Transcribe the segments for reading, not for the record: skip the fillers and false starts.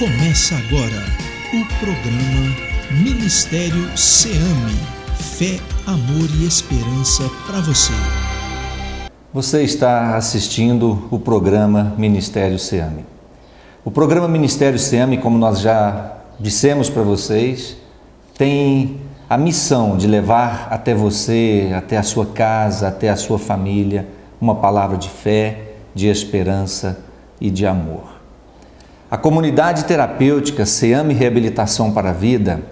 Começa agora o programa Ministério SEAMI. Fé, amor e esperança para você. Você está assistindo o programa Ministério SEAMI. O programa Ministério SEAMI, como nós já dissemos para vocês, tem a missão de levar até você, até a sua casa, até a sua família, uma palavra de fé, de esperança e de amor. A comunidade terapêutica SEAMI Reabilitação para a Vida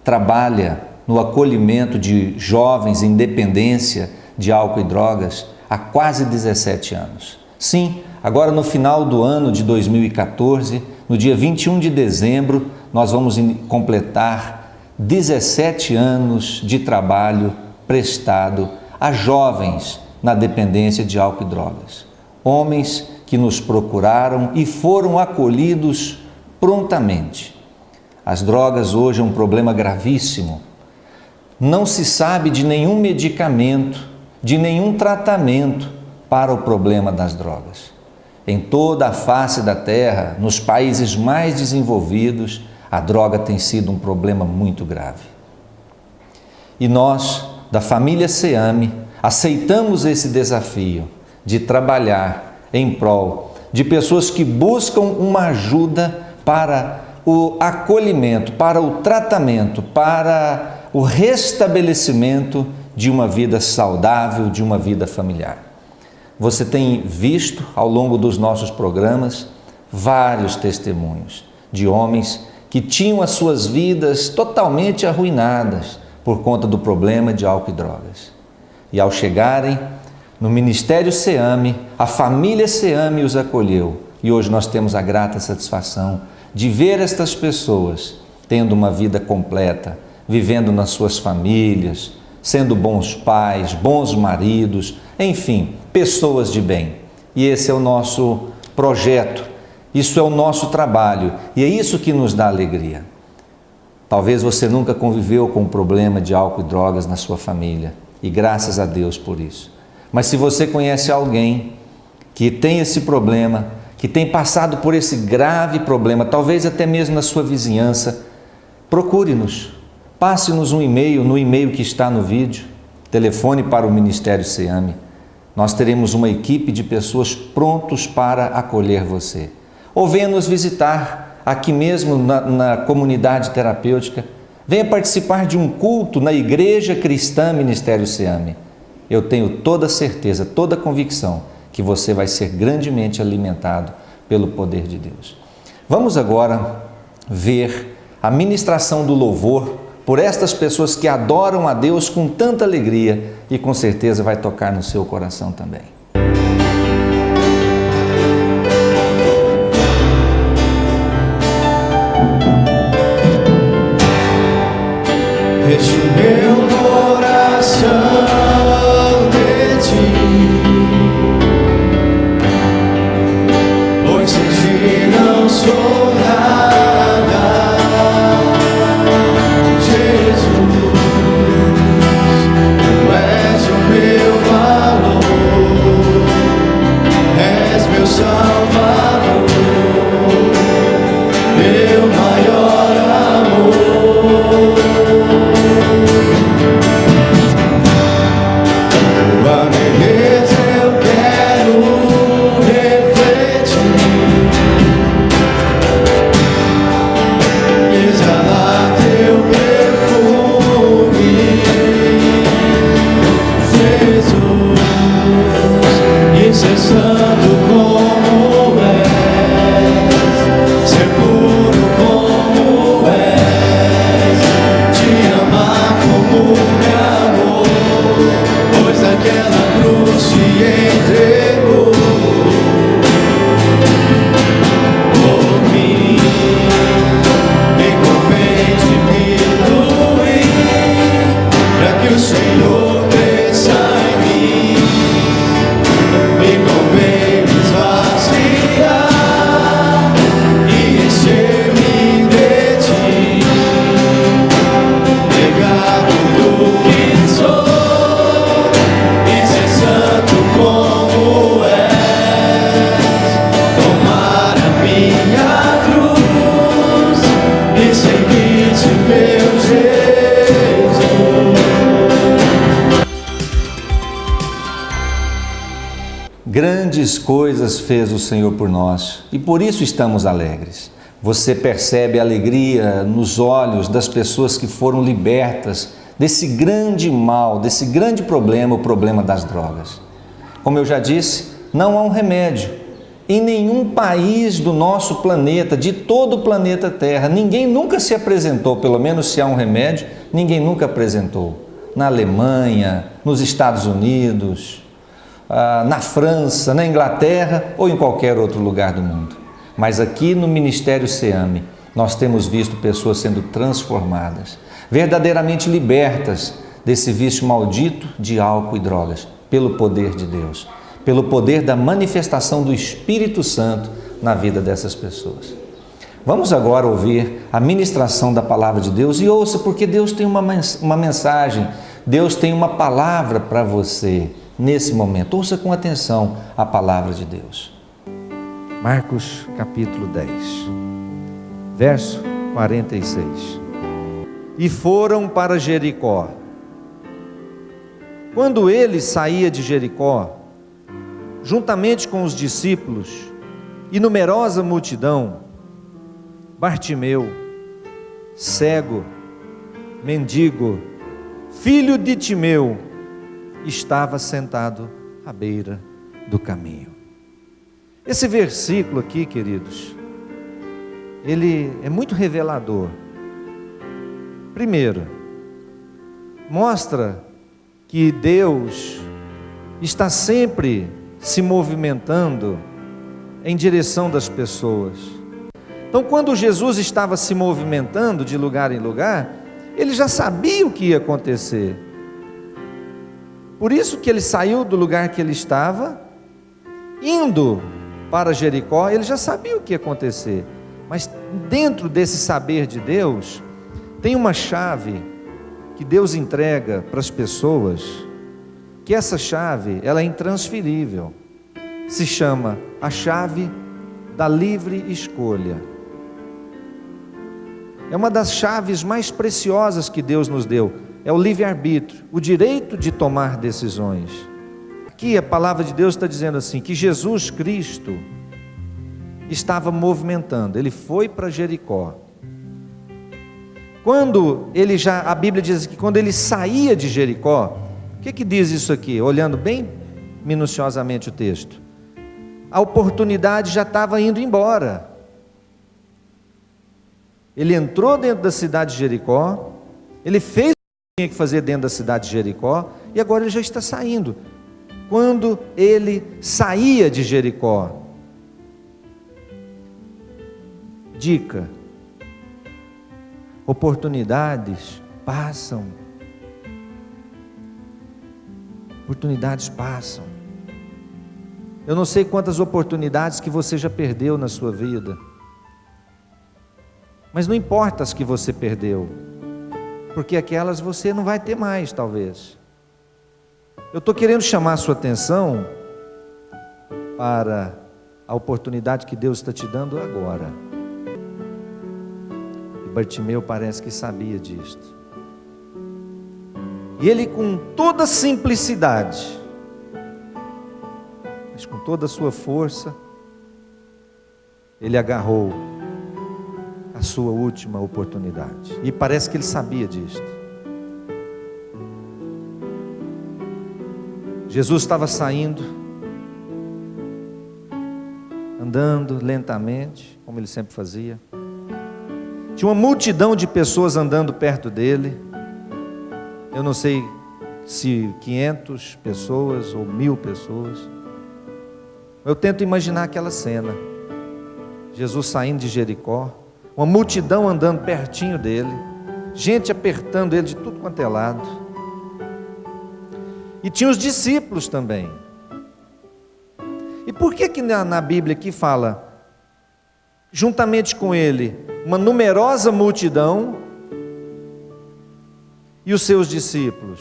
trabalha no acolhimento de jovens em dependência de álcool e drogas há quase 17 anos. Sim, agora no final do ano de 2014, no dia 21 de dezembro, nós vamos completar 17 anos de trabalho prestado a jovens na dependência de álcool e drogas. Homens que nos procuraram e foram acolhidos prontamente. As drogas hoje é um problema gravíssimo. Não se sabe de nenhum medicamento, de nenhum tratamento para o problema das drogas. Em toda a face da terra, nos países mais desenvolvidos, a droga tem sido um problema muito grave. E nós, da família SEAMI, aceitamos esse desafio de trabalhar em prol de pessoas que buscam uma ajuda para o acolhimento, para o tratamento, para o restabelecimento de uma vida saudável, de uma vida familiar. Você tem visto ao longo dos nossos programas vários testemunhos de homens que tinham as suas vidas totalmente arruinadas por conta do problema de álcool e drogas. E ao chegarem no Ministério SEAMI, a família SEAMI os acolheu. E hoje nós temos a grata satisfação de ver estas pessoas tendo uma vida completa, vivendo nas suas famílias, sendo bons pais, bons maridos, enfim, pessoas de bem. E esse é o nosso projeto, isso é o nosso trabalho e é isso que nos dá alegria. Talvez você nunca conviveu com o problema de álcool e drogas na sua família e graças a Deus por isso. Mas se você conhece alguém que tem esse problema, que tem passado por esse grave problema, talvez até mesmo na sua vizinhança, procure-nos, passe-nos um e-mail, no e-mail que está no vídeo, telefone para o Ministério SEAMI. Nós teremos uma equipe de pessoas prontos para acolher você. Ou venha nos visitar aqui mesmo na comunidade terapêutica, venha participar de um culto na Igreja Cristã Ministério SEAMI. Eu tenho toda certeza, toda convicção que você vai ser grandemente alimentado pelo poder de Deus. Vamos agora ver a ministração do louvor por estas pessoas que adoram a Deus com tanta alegria e com certeza vai tocar no seu coração também. Este meu coração não sou nada, Jesus, tu és o meu valor, és meu Salvador, meu maior amor. Tua beleza eu quero refletir, exalar teu perfume, Jesus, e ser santo como és, ser puro como és, te amar como me amou, pois naquela cruz se entregou por mim. Me convém diminuir, para que o Senhor cresça em mim. Me convém esvaziar e encher-me de ti, negar tudo que sou e ser santo como Grandes coisas fez o Senhor por nós e por isso estamos alegres. Você percebe a alegria nos olhos das pessoas que foram libertas desse grande mal, desse grande problema, o problema das drogas. Como eu já disse, não há um remédio. Em nenhum país do nosso planeta, de todo o planeta Terra, ninguém nunca se apresentou, pelo menos se há um remédio, ninguém nunca apresentou. Na Alemanha, nos Estados Unidos, na França, na Inglaterra ou em qualquer outro lugar do mundo. Mas aqui no Ministério SEAMI, nós temos visto pessoas sendo transformadas, verdadeiramente libertas desse vício maldito de álcool e drogas, pelo poder de Deus, pelo poder da manifestação do Espírito Santo na vida dessas pessoas. Vamos agora ouvir a ministração da Palavra de Deus e ouça, porque Deus tem uma mensagem, Deus tem uma palavra para você nesse momento. Ouça com atenção a Palavra de Deus. Marcos capítulo 10, verso 46. E foram para Jericó. Quando ele saía de Jericó, juntamente com os discípulos e numerosa multidão, Bartimeu, cego, mendigo, filho de Timeu, estava sentado à beira do caminho. Esse versículo aqui, queridos, ele é muito revelador. Primeiro, mostra que Deus está sempre se movimentando em direção das pessoas. Então, quando Jesus estava se movimentando de lugar em lugar, ele já sabia o que ia acontecer. Por isso que ele saiu do lugar que ele estava, indo para Jericó, ele já sabia o que ia acontecer. Mas dentro desse saber de Deus, tem uma chave que Deus entrega para as pessoas, que essa chave, ela é intransferível. Se chama a chave da livre escolha. É uma das chaves mais preciosas que Deus nos deu. É o livre-arbítrio, o direito de tomar decisões. Aqui a palavra de Deus está dizendo assim, que Jesus Cristo estava movimentando, ele foi para Jericó. Quando ele a Bíblia diz que quando ele saía de Jericó, o que diz isso aqui? Olhando bem minuciosamente o texto, a oportunidade já estava indo embora. Ele entrou dentro da cidade de Jericó, ele fez o que tinha que fazer dentro da cidade de Jericó, e agora ele já está saindo. Quando ele saía de Jericó, dica, oportunidades passam. Oportunidades passam. Eu não sei quantas oportunidades que você já perdeu na sua vida, mas não importa as que você perdeu, porque aquelas você não vai ter mais, talvez. Eu estou querendo chamar a sua atenção para a oportunidade que Deus está te dando agora. E Bartimeu parece que sabia disto. E ele, com toda simplicidade, mas com toda a sua força, ele agarrou a sua última oportunidade. E parece que ele sabia disto. Jesus estava saindo, andando lentamente, como ele sempre fazia. Tinha uma multidão de pessoas andando perto dele. Eu não sei se 500 pessoas ou 1000 pessoas. Eu tento imaginar aquela cena. Jesus saindo de Jericó, uma multidão andando pertinho dele, gente apertando ele de tudo quanto é lado. E tinha os discípulos também. E por que na Bíblia aqui fala, juntamente com ele, uma numerosa multidão e os seus discípulos?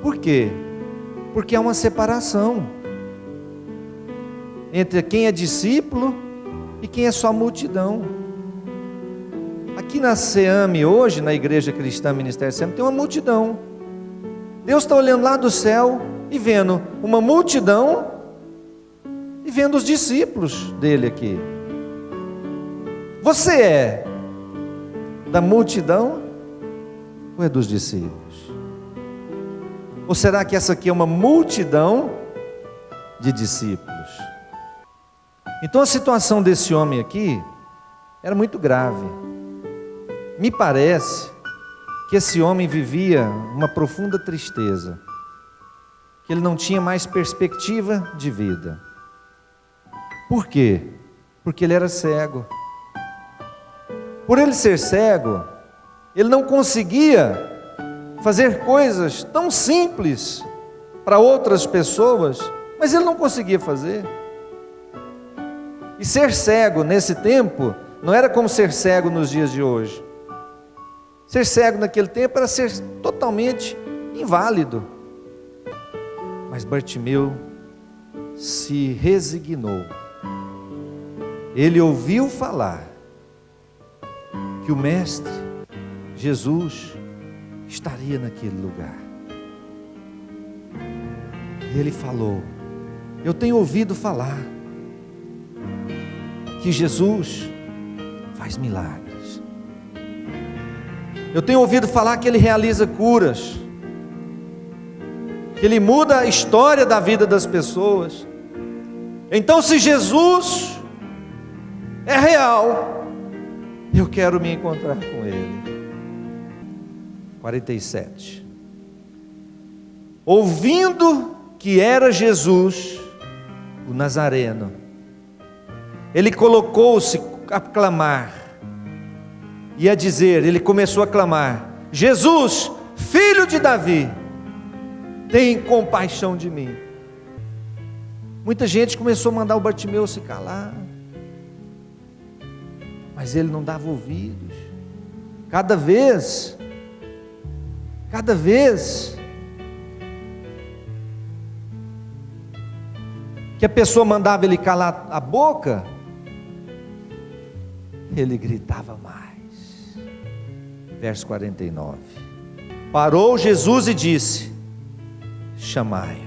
Por quê? Porque há uma separação entre quem é discípulo e quem é só multidão. Aqui na SEAMI hoje, na Igreja Cristã Ministério SEAMI, tem uma multidão. Deus está olhando lá do céu e vendo uma multidão vendo os discípulos dele aqui. Você é da multidão ou é dos discípulos? Ou será que essa aqui é uma multidão de discípulos? Então a situação desse homem aqui era muito grave. Me parece que esse homem vivia uma profunda tristeza, que ele não tinha mais perspectiva de vida. Por quê? Porque ele era cego. Por ele ser cego, ele não conseguia fazer coisas tão simples para outras pessoas, mas ele não conseguia fazer. E ser cego nesse tempo não era como ser cego nos dias de hoje. Ser cego naquele tempo era ser totalmente inválido. Mas Bartimeu se resignou. Ele ouviu falar que o Mestre, Jesus, estaria naquele lugar. E ele falou: eu tenho ouvido falar que Jesus faz milagres. Eu tenho ouvido falar que Ele realiza curas, que Ele muda a história da vida das pessoas. Então, se Jesus é real, eu quero me encontrar com Ele. 47. Ouvindo que era Jesus, o Nazareno, ele colocou-se a clamar, e a dizer, ele começou a clamar: Jesus, filho de Davi, tem compaixão de mim. Muita gente começou a mandar o Bartimeu se calar, mas ele não dava ouvidos. Cada vez que a pessoa mandava ele calar a boca, ele gritava mais. Verso 49. Parou Jesus e disse: chamai-o.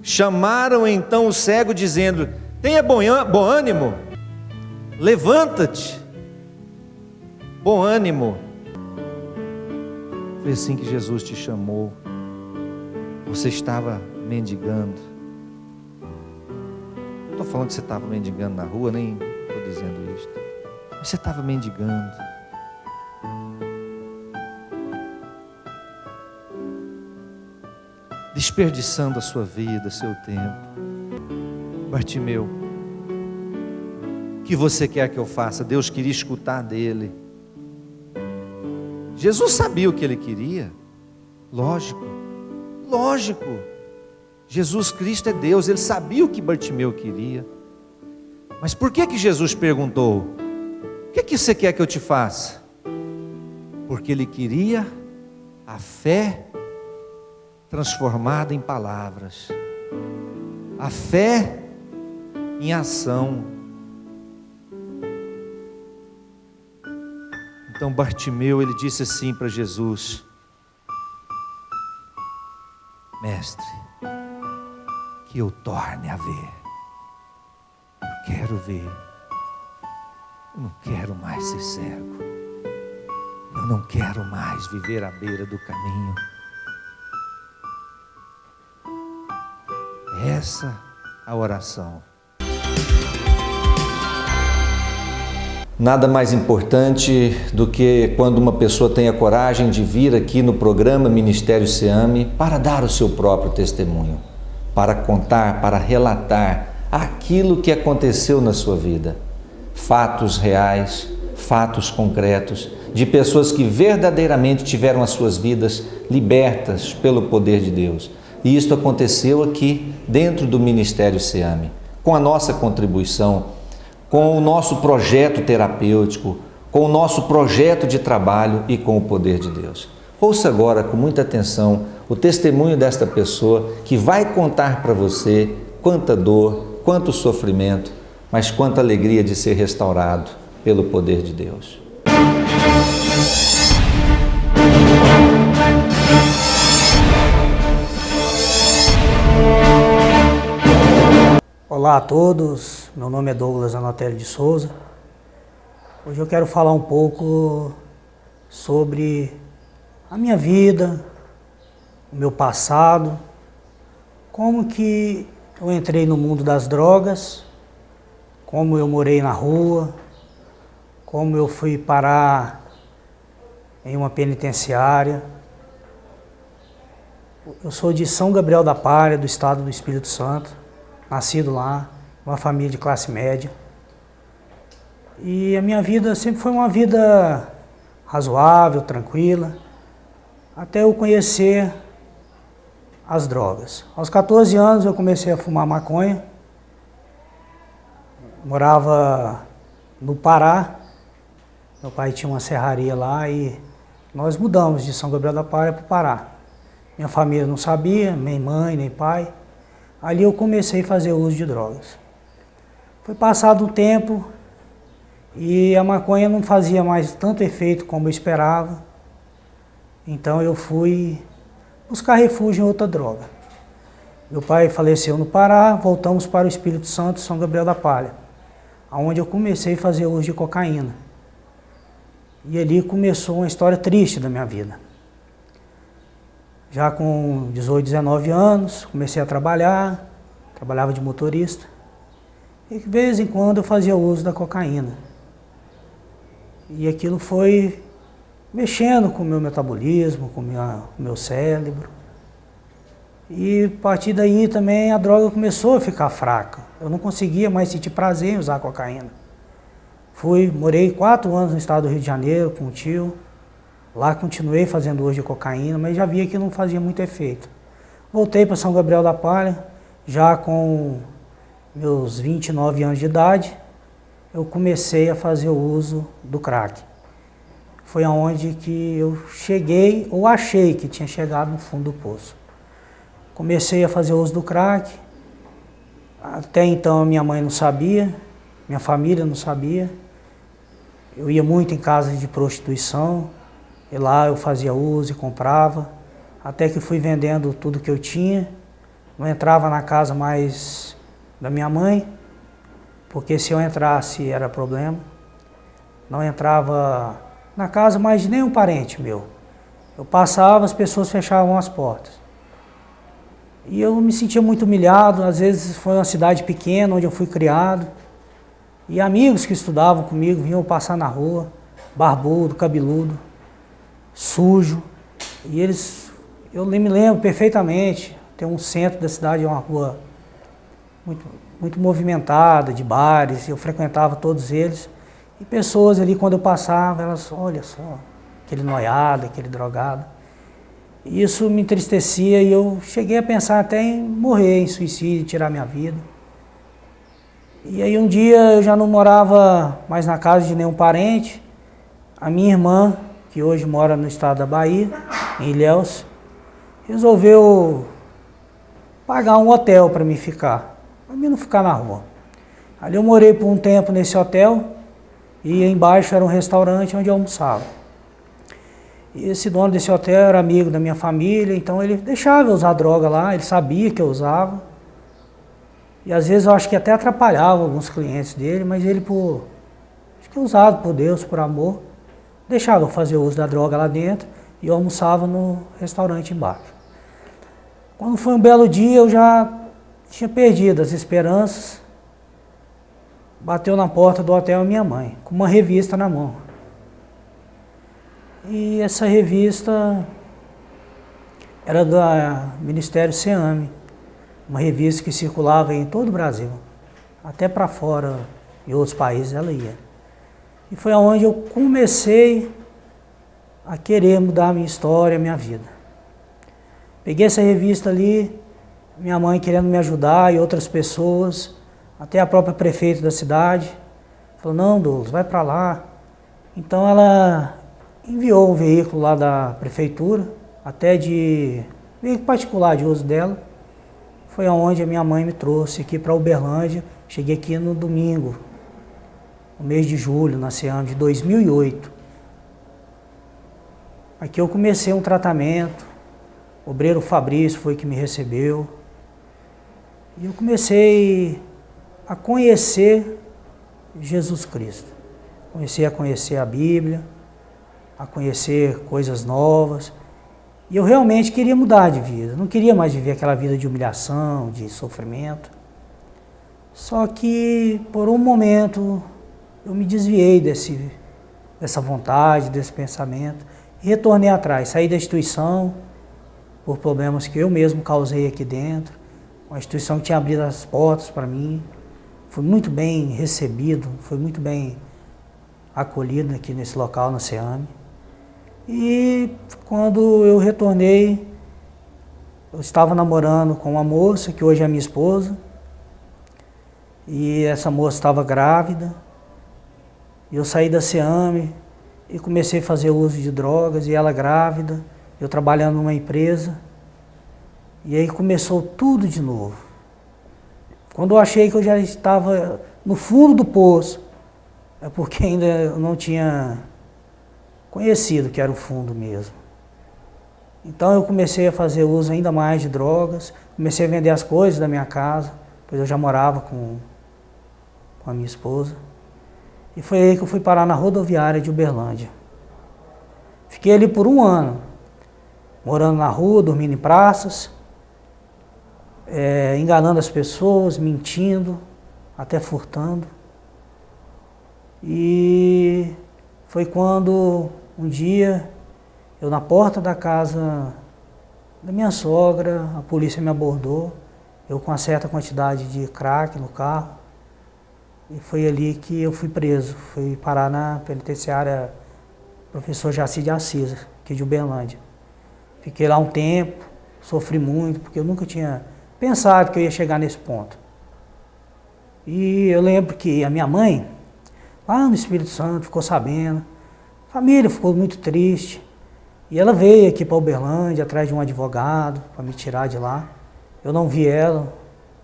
Chamaram então o cego, dizendo: tenha bom ânimo, levanta-te, bom ânimo. Foi assim que Jesus te chamou. Você estava mendigando. Não estou falando que você estava mendigando na rua, nem estou dizendo isto. Mas você estava mendigando. Desperdiçando a sua vida, seu tempo. Bartimeu, o que você quer que eu faça? Deus queria escutar dele. Jesus sabia o que ele queria. Lógico. Jesus Cristo é Deus, ele sabia o que Bartimeu queria. Mas por que Jesus perguntou: o que você quer que eu te faça? Porque ele queria a fé transformada em palavras, a fé em ação. Então Bartimeu, ele disse assim para Jesus: Mestre, que eu torne a ver. Eu quero ver. Eu não quero mais ser cego. Eu não quero mais viver à beira do caminho. Essa a oração. Nada mais importante do que quando uma pessoa tem a coragem de vir aqui no programa Ministério SEAMI para dar o seu próprio testemunho, para contar, para relatar aquilo que aconteceu na sua vida. Fatos reais, fatos concretos, de pessoas que verdadeiramente tiveram as suas vidas libertas pelo poder de Deus. E isto aconteceu aqui dentro do Ministério SEAMI, com a nossa contribuição, com o nosso projeto terapêutico, com o nosso projeto de trabalho e com o poder de Deus. Ouça agora com muita atenção o testemunho desta pessoa que vai contar para você quanta dor, quanto sofrimento, mas quanta alegria de ser restaurado pelo poder de Deus. Olá a todos, meu nome é Douglas Anatelli de Souza. Hoje eu quero falar um pouco sobre a minha vida, o meu passado, como que eu entrei no mundo das drogas, como eu morei na rua, como eu fui parar em uma penitenciária. Eu sou de São Gabriel da Palha, do estado do Espírito Santo, nascido lá, uma família de classe média. E a minha vida sempre foi uma vida razoável, tranquila, até eu conhecer as drogas. Aos 14 anos eu comecei a fumar maconha, morava no Pará, meu pai tinha uma serraria lá e nós mudamos de São Gabriel da Palha para o Pará. Minha família não sabia, nem mãe, nem pai. Ali eu comecei a fazer uso de drogas. Foi passado um tempo e a maconha não fazia mais tanto efeito como eu esperava. Então eu fui buscar refúgio em outra droga. Meu pai faleceu no Pará, voltamos para o Espírito Santo, São Gabriel da Palha, onde eu comecei a fazer uso de cocaína. E ali começou uma história triste da minha vida. Já com 18, 19 anos, comecei a trabalhar, trabalhava de motorista. E de vez em quando eu fazia uso da cocaína. E aquilo foi mexendo com o meu metabolismo, com o meu cérebro. E a partir daí também a droga começou a ficar fraca. Eu não conseguia mais sentir prazer em usar cocaína. Morei 4 anos no estado do Rio de Janeiro com um tio. Lá continuei fazendo uso de cocaína, mas já via que não fazia muito efeito. Voltei para São Gabriel da Palha, já com meus 29 anos de idade, eu comecei a fazer o uso do crack. Foi aonde que eu cheguei, ou achei que tinha chegado no fundo do poço. Comecei a fazer uso do crack, até então minha mãe não sabia, minha família não sabia. Eu ia muito em casas de prostituição, e lá eu fazia uso e comprava, até que fui vendendo tudo que eu tinha. Não entrava na casa mais da minha mãe, porque se eu entrasse era problema. Não entrava na casa mais de nenhum parente meu. Eu passava, as pessoas fechavam as portas. E eu me sentia muito humilhado, às vezes foi uma cidade pequena onde eu fui criado. E amigos que estudavam comigo vinham passar na rua, barbudo, cabeludo, sujo, e eu me lembro perfeitamente, tem um centro da cidade, uma rua muito movimentada, de bares, eu frequentava todos eles, e pessoas ali quando eu passava, elas, olha só, aquele noiado, aquele drogado, e isso me entristecia e eu cheguei a pensar até em morrer, em suicídio, tirar minha vida. E aí um dia eu já não morava mais na casa de nenhum parente, a minha irmã, que hoje mora no estado da Bahia, em Ilhéus, resolveu pagar um hotel para mim ficar, para mim não ficar na rua. Ali eu morei por um tempo nesse hotel e embaixo era um restaurante onde eu almoçava. E esse dono desse hotel era amigo da minha família, então ele deixava eu usar droga lá, ele sabia que eu usava. E às vezes eu acho que até atrapalhava alguns clientes dele, mas ele acho que usado por Deus, por amor, deixava eu fazer uso da droga lá dentro e eu almoçava no restaurante embaixo. Quando foi um belo dia, eu já tinha perdido as esperanças. Bateu na porta do hotel a minha mãe, com uma revista na mão. E essa revista era do Ministério SEAMI, uma revista que circulava em todo o Brasil, até para fora, em outros países ela ia. E foi onde eu comecei a querer mudar a minha história, a minha vida. Peguei essa revista ali, minha mãe querendo me ajudar e outras pessoas, até a própria prefeita da cidade, falou, não, Douglas, vai para lá. Então ela enviou um veículo lá da prefeitura, até de veículo particular de uso dela. Foi aonde a minha mãe me trouxe aqui para Uberlândia. Cheguei aqui no domingo, no mês de julho, na SEAMI, de 2008. Aqui eu comecei um tratamento, o obreiro Fabrício foi que me recebeu. E eu comecei a conhecer Jesus Cristo. Comecei a conhecer a Bíblia, a conhecer coisas novas. E eu realmente queria mudar de vida. Não queria mais viver aquela vida de humilhação, de sofrimento. Só que, por um momento, eu me desviei dessa vontade, desse pensamento, e retornei atrás. Saí da instituição por problemas que eu mesmo causei aqui dentro. Uma instituição que tinha abrido as portas para mim. Fui muito bem recebido, fui muito bem acolhido aqui nesse local, na SEAMI. E quando eu retornei, eu estava namorando com uma moça, que hoje é minha esposa, e essa moça estava grávida. E eu saí da SEAMI e comecei a fazer uso de drogas, e ela grávida, eu trabalhando numa empresa. E aí começou tudo de novo. Quando eu achei que eu já estava no fundo do poço, é porque ainda eu não tinha conhecido que era o fundo mesmo. Então eu comecei a fazer uso ainda mais de drogas, comecei a vender as coisas da minha casa, pois eu já morava com a minha esposa. E foi aí que eu fui parar na rodoviária de Uberlândia. Fiquei ali por 1 ano, morando na rua, dormindo em praças, enganando as pessoas, mentindo, até furtando. E foi quando um dia, eu na porta da casa da minha sogra, a polícia me abordou, eu com uma certa quantidade de crack no carro, e foi ali que eu fui preso, fui parar na penitenciária Professor Jaci de Assis, aqui de Uberlândia. Fiquei lá um tempo, sofri muito, porque eu nunca tinha pensado que eu ia chegar nesse ponto. E eu lembro que a minha mãe, lá no Espírito Santo, ficou sabendo, a família ficou muito triste, e ela veio aqui para Uberlândia, atrás de um advogado, para me tirar de lá. Eu não vi ela,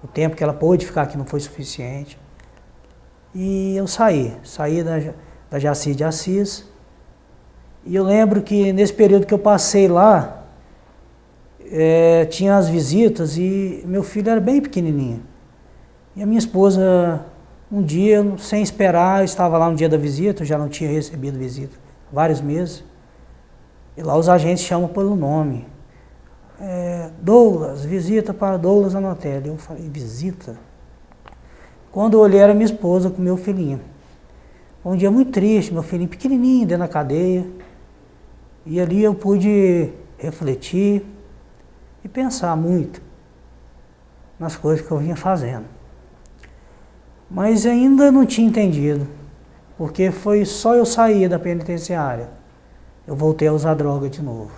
o tempo que ela pôde ficar aqui não foi suficiente. E eu saí da Jaci de Assis, e eu lembro que nesse período que eu passei lá, tinha as visitas e meu filho era bem pequenininho. E a minha esposa, um dia, sem esperar, eu estava lá no dia da visita, eu já não tinha recebido visita há vários meses. E lá os agentes chamam pelo nome. Douglas, visita para Douglas Anotelli. Eu falei, visita? Quando eu olhei, era minha esposa com meu filhinho. Foi um dia muito triste, meu filhinho pequenininho dentro da cadeia. E ali eu pude refletir e pensar muito nas coisas que eu vinha fazendo. Mas ainda não tinha entendido, porque foi só eu sair da penitenciária, eu voltei a usar droga de novo.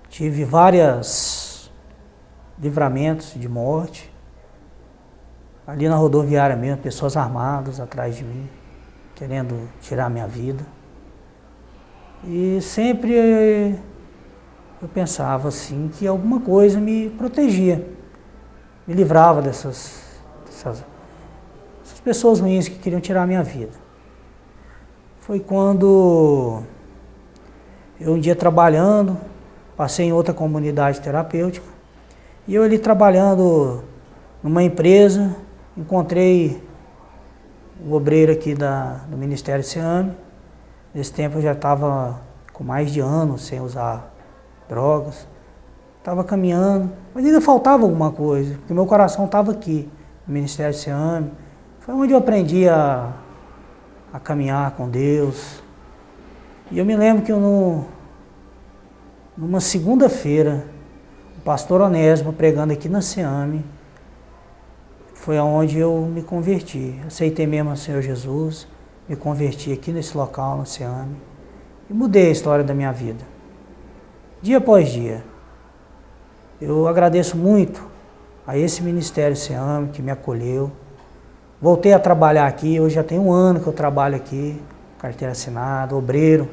Tive vários livramentos de morte, ali na rodoviária mesmo, pessoas armadas atrás de mim, querendo tirar minha vida. E sempre eu pensava assim, que alguma coisa me protegia, me livrava dessas pessoas ruins que queriam tirar a minha vida. Foi quando eu um dia trabalhando, passei em outra comunidade terapêutica, e eu ali trabalhando numa empresa, encontrei um obreiro aqui do Ministério SEAMI. Nesse tempo eu já estava com mais de anos sem usar drogas, estava caminhando, mas ainda faltava alguma coisa, porque meu coração estava aqui, no Ministério SEAMI. Foi onde eu aprendi a caminhar com Deus. E eu me lembro que numa segunda-feira, o pastor Onésimo pregando aqui na SEAMI, foi onde eu me converti. Aceitei mesmo o Senhor Jesus, me converti aqui nesse local, na SEAMI, e mudei a história da minha vida. Dia após dia. Eu agradeço muito a esse Ministério SEAMI que me acolheu. Voltei a trabalhar aqui, hoje já tem 1 ano que eu trabalho aqui, carteira assinada, obreiro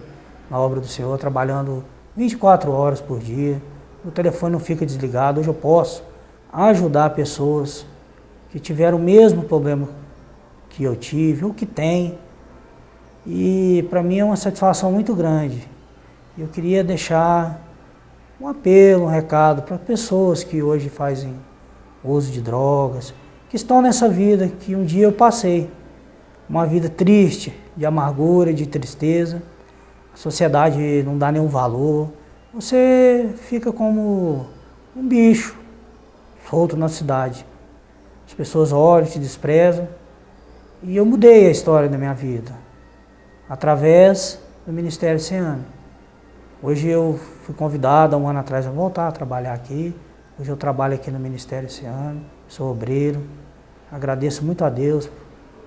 na obra do Senhor, trabalhando 24 horas por dia. O telefone não fica desligado, hoje eu posso ajudar pessoas que tiveram o mesmo problema que eu tive, ou que tem. E para mim é uma satisfação muito grande. Eu queria deixar um apelo, um recado para pessoas que hoje fazem uso de drogas, que estão nessa vida que um dia eu passei. Uma vida triste, de amargura, de tristeza. A sociedade não dá nenhum valor. Você fica como um bicho solto na cidade. As pessoas olham, te desprezam. E eu mudei a história da minha vida através do Ministério SEAMI. Hoje eu fui convidado há um ano atrás a voltar a trabalhar aqui. Hoje eu trabalho aqui no Ministério SEAMI, sou obreiro. Agradeço muito a Deus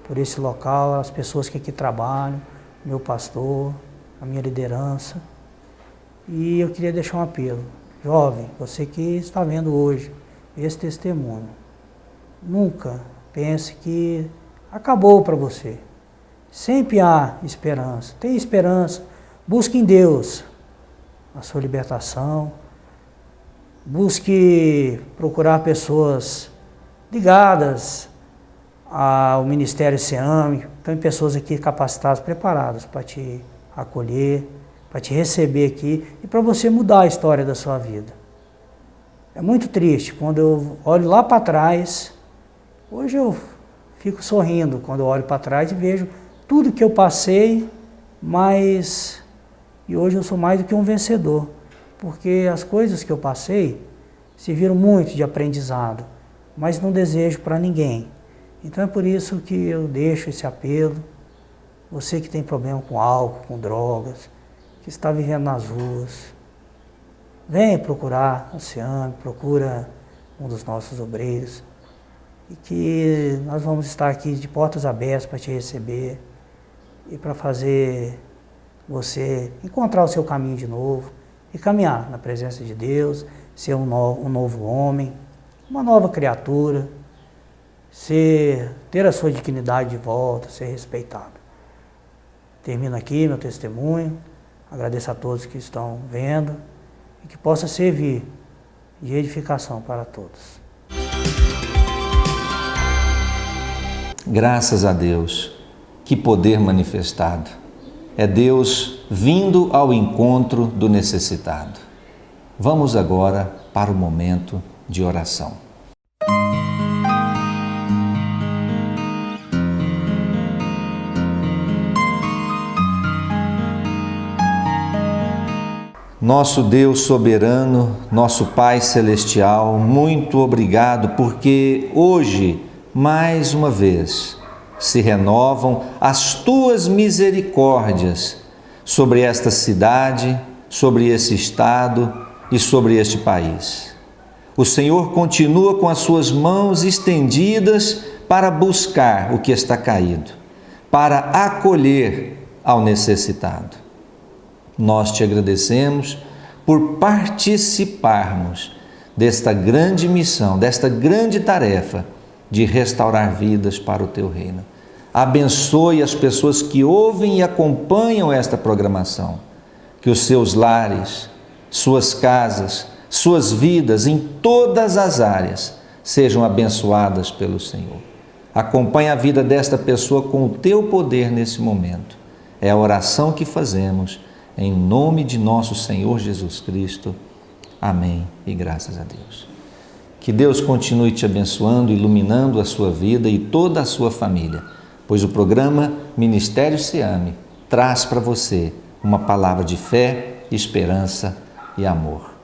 por esse local, as pessoas que aqui trabalham, meu pastor, a minha liderança. E eu queria deixar um apelo. Jovem, você que está vendo hoje esse testemunho, nunca pense que acabou para você. Sempre há esperança. Tem esperança. Busque em Deus a sua libertação. Busque procurar pessoas ligadas ao Ministério SEAMI. Tem pessoas aqui capacitadas, preparadas para te acolher, para te receber aqui e para você mudar a história da sua vida. É muito triste quando eu olho lá para trás. Hoje eu fico sorrindo quando eu olho para trás e vejo tudo que eu passei, mas e hoje eu sou mais do que um vencedor, porque as coisas que eu passei serviram muito de aprendizado, mas não desejo para ninguém. Então é por isso que eu deixo esse apelo. Você que tem problema com álcool, com drogas, que está vivendo nas ruas, venha procurar a SEAMI, procura um dos nossos obreiros, e que nós vamos estar aqui de portas abertas para te receber e para fazer você encontrar o seu caminho de novo e caminhar na presença de Deus, ser um novo homem, uma nova criatura, ter a sua dignidade de volta, ser respeitado. Termino aqui meu testemunho, agradeço a todos que estão vendo e que possa servir de edificação para todos. Graças a Deus, que poder manifestado. É Deus vindo ao encontro do necessitado. Vamos agora para o momento de oração. Nosso Deus soberano, nosso Pai celestial, muito obrigado porque hoje, mais uma vez, se renovam as tuas misericórdias sobre esta cidade, sobre esse estado e sobre este país. O Senhor continua com as suas mãos estendidas para buscar o que está caído, para acolher ao necessitado. Nós te agradecemos por participarmos desta grande missão, desta grande tarefa de restaurar vidas para o teu reino. Abençoe as pessoas que ouvem e acompanham esta programação, que os seus lares, suas casas, suas vidas em todas as áreas sejam abençoadas pelo Senhor. Acompanhe a vida desta pessoa com o teu poder nesse momento. É a oração que fazemos em nome de nosso Senhor Jesus Cristo. Amém e graças a Deus. Que Deus continue te abençoando, iluminando a sua vida e toda a sua família, pois o programa Ministério SEAMI traz para você uma palavra de fé, esperança e amor.